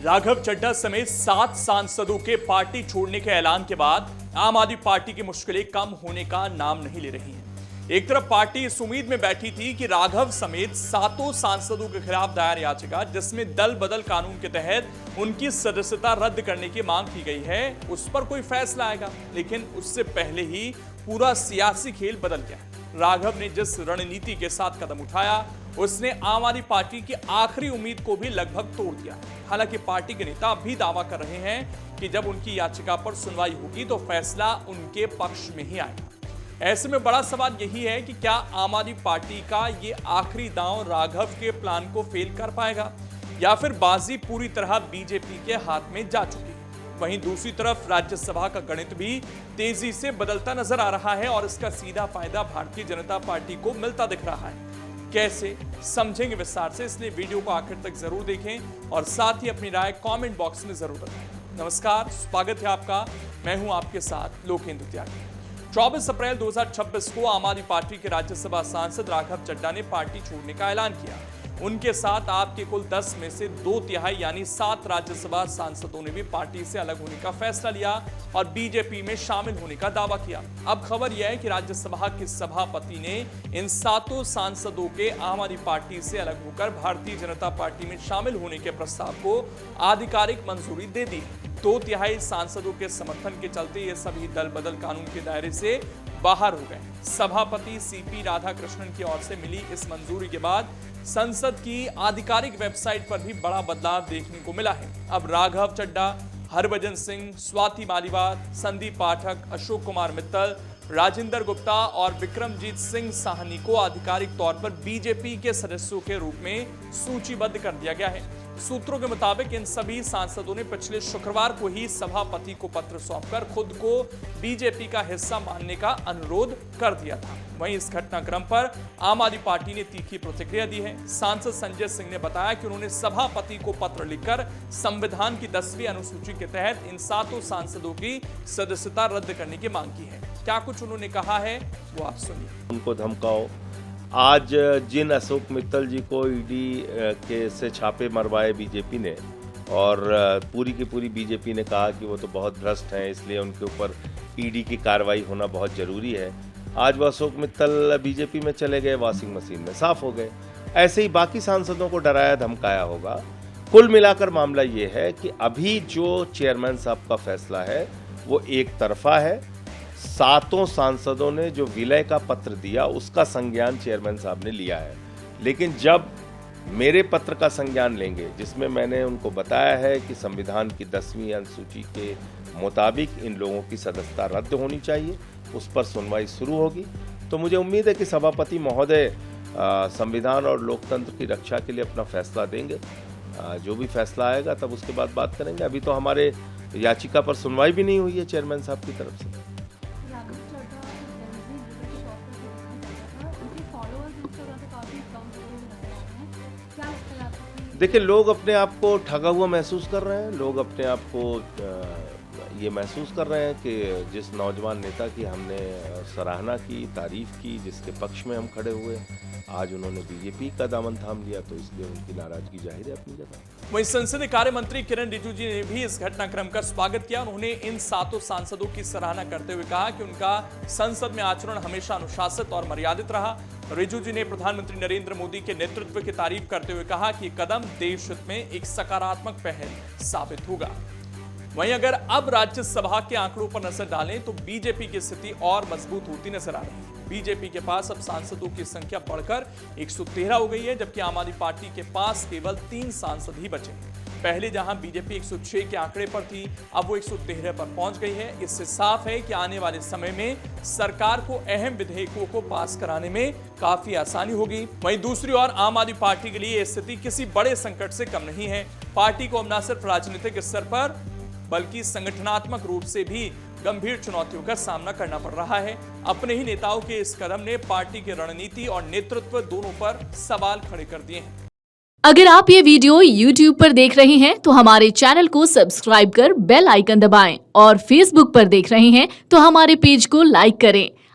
राघव चड्ढा समेत 7 सांसदों के पार्टी छोड़ने के ऐलान के बाद आम आदमी पार्टी की मुश्किलें कम होने का नाम नहीं ले रही हैं। एक तरफ पार्टी इस उम्मीद में बैठी थी कि राघव समेत 7 सांसदों के खिलाफ दायर याचिका, जिसमें दल बदल कानून के तहत उनकी सदस्यता रद्द करने की मांग की गई है, उस पर कोई फैसला आएगा। लेकिन उससे पहले ही पूरा सियासी खेल बदल गया। राघव ने जिस रणनीति के साथ कदम उठाया, उसने आम आदमी पार्टी की आखिरी उम्मीद को भी लगभग तोड़ दिया। हालांकि पार्टी के नेता भी दावा कर रहे हैं कि जब उनकी याचिका पर सुनवाई होगी तो फैसला उनके पक्ष में ही आएगा। ऐसे में बड़ा सवाल यही है कि क्या आम आदमी पार्टी का ये आखिरी दांव राघव के प्लान को फेल कर पाएगा या फिर बाजी पूरी तरह बीजेपी के हाथ में जा चुकी है। वहीं दूसरी तरफ राज्यसभा का गणित भी तेजी से बदलता नजर आ रहा है और इसका सीधा फायदा भारतीय जनता पार्टी को मिलता दिख रहा है। कैसे समझेंगे विस्तार से, इसलिए वीडियो को आखिर तक जरूर देखें और साथ ही अपनी राय कमेंट बॉक्स में जरूर बताएं। नमस्कार, स्वागत है आपका। मैं हूं आपके साथ लोकेंद्र त्यागी। 24 अप्रैल 2026 को आम आदमी पार्टी के राज्यसभा सांसद राघव चड्ढा ने पार्टी छोड़ने का ऐलान किया। उनके साथ आपके कुल 10 में से 2/3 यानी 7 राज्यसभा सांसदों ने भी पार्टी से अलग होने का फैसला लिया और बीजेपी में शामिल होने का दावा किया। अब खबर यह है कि राज्यसभा के सभापति ने इन 7 सांसदों के आम आदमी पार्टी से अलग होकर भारतीय जनता पार्टी में शामिल होने के प्रस्ताव को आधिकारिक मंजूरी दे दी। 2/3 सांसदों के समर्थन के चलते ये सभी दल बदल कानून के दायरे से बाहर हो गए। सभापति सीपी राधाकृष्णन की ओर से मिली इस मंजूरी के बाद संसद की आधिकारिक वेबसाइट पर भी बड़ा बदलाव देखने को मिला है। अब राघव चड्ढा, हरभजन सिंह, स्वाति मालीवाल, संदीप पाठक, अशोक कुमार मित्तल, राजेंद्र गुप्ता और विक्रमजीत सिंह साहनी को आधिकारिक तौर पर बीजेपी के सदस्यों के रूप में सूचीबद्ध कर दिया गया है। सूत्रों के मुताबिक इन सभी सांसदों ने पिछले शुक्रवार को ही सभापति को पत्र सौंपकर खुद को बीजेपी का हिस्सा मानने का अनुरोध कर दिया था। वहीं इस घटनाक्रम पर आम आदमी पार्टी ने तीखी प्रतिक्रिया दी है। सांसद संजय सिंह ने बताया कि उन्होंने सभापति को पत्र लिखकर संविधान की 10वीं अनुसूची के तहत इन 7 सांसदों की सदस्यता रद्द करने की मांग की है। क्या कुछ उन्होंने कहा है वो आप सुनिए। उनको धमकाओ। आज जिन अशोक मित्तल जी को ईडी के से छापे मरवाए बीजेपी ने और पूरी की पूरी बीजेपी ने कहा कि वो तो बहुत भ्रष्ट हैं, इसलिए उनके ऊपर ईडी की कार्रवाई होना बहुत ज़रूरी है। आज वो अशोक मित्तल बीजेपी में चले गए, वॉशिंग मशीन में साफ हो गए। ऐसे ही बाकी सांसदों को डराया धमकाया होगा। कुल मिलाकर मामला ये है कि अभी जो चेयरमैन साहब का फैसला है वो एक तरफा है। 7 सांसदों ने जो विलय का पत्र दिया उसका संज्ञान चेयरमैन साहब ने लिया है, लेकिन जब मेरे पत्र का संज्ञान लेंगे जिसमें मैंने उनको बताया है कि संविधान की 10वीं अनुसूची के मुताबिक इन लोगों की सदस्यता रद्द होनी चाहिए, उस पर सुनवाई शुरू होगी। तो मुझे उम्मीद है कि सभापति महोदय संविधान और लोकतंत्र की रक्षा के लिए अपना फैसला देंगे। जो भी फैसला आएगा तब उसके बाद बात करेंगे। अभी तो हमारे याचिका पर सुनवाई भी नहीं हुई है चेयरमैन साहब की तरफ से। देखिए, लोग अपने आप को ठगा हुआ महसूस कर रहे हैं। लोग अपने आप को ये महसूस कर रहे हैं कि जिस नौजवान नेता की हमने सराहना की, तारीफ की, जिसके पक्ष में हम खड़े हुए, आज उन्होंने बीजेपी का दामन थाम लिया, तो इसलिए उनकी नाराजगी जाहिर है अपनी जगह। वहीं संसदीय कार्य मंत्री किरण रिजिजू जी ने भी इस घटनाक्रम का स्वागत किया। उन्होंने इन 7 सांसदों की सराहना करते हुए कहा कि उनका संसद में आचरण हमेशा अनुशासित और मर्यादित रहा। रिजिजू जी ने प्रधानमंत्री नरेंद्र मोदी के नेतृत्व की तारीफ करते हुए कहा कि कदम देश हित में एक सकारात्मक पहल साबित होगा। वहीं अगर अब राज्यसभा के आंकड़ों पर नजर डालें तो बीजेपी की स्थिति और मजबूत होती नजर आ रही है। बीजेपी के पास अब सांसदों की संख्या बढ़कर 113 हो गई है, जबकि आम आदमी पार्टी के पास केवल 3 सांसद ही बचे। पहले जहां बीजेपी 106 के आंकड़े पर थी, अब वो 113 पर पहुंच गई है। इससे साफ है कि आने वाले समय में सरकार को अहम विधेयकों को पास कराने में काफी आसानी होगी। वहीं दूसरी ओर आम आदमी पार्टी के लिए स्थिति किसी बड़े संकट से कम नहीं है। पार्टी को अब न सिर्फ राजनीतिक स्तर पर बल्कि संगठनात्मक रूप से भी गंभीर चुनौतियों का सामना करना पड़ रहा है। अपने ही नेताओं के इस कदम ने पार्टी की रणनीति और नेतृत्व दोनों पर सवाल खड़े कर दिए हैं। अगर आप ये वीडियो YouTube पर देख रहे हैं तो हमारे चैनल को सब्सक्राइब कर बेल आइकन दबाएं और Facebook पर देख रहे हैं तो हमारे पेज को लाइक करें।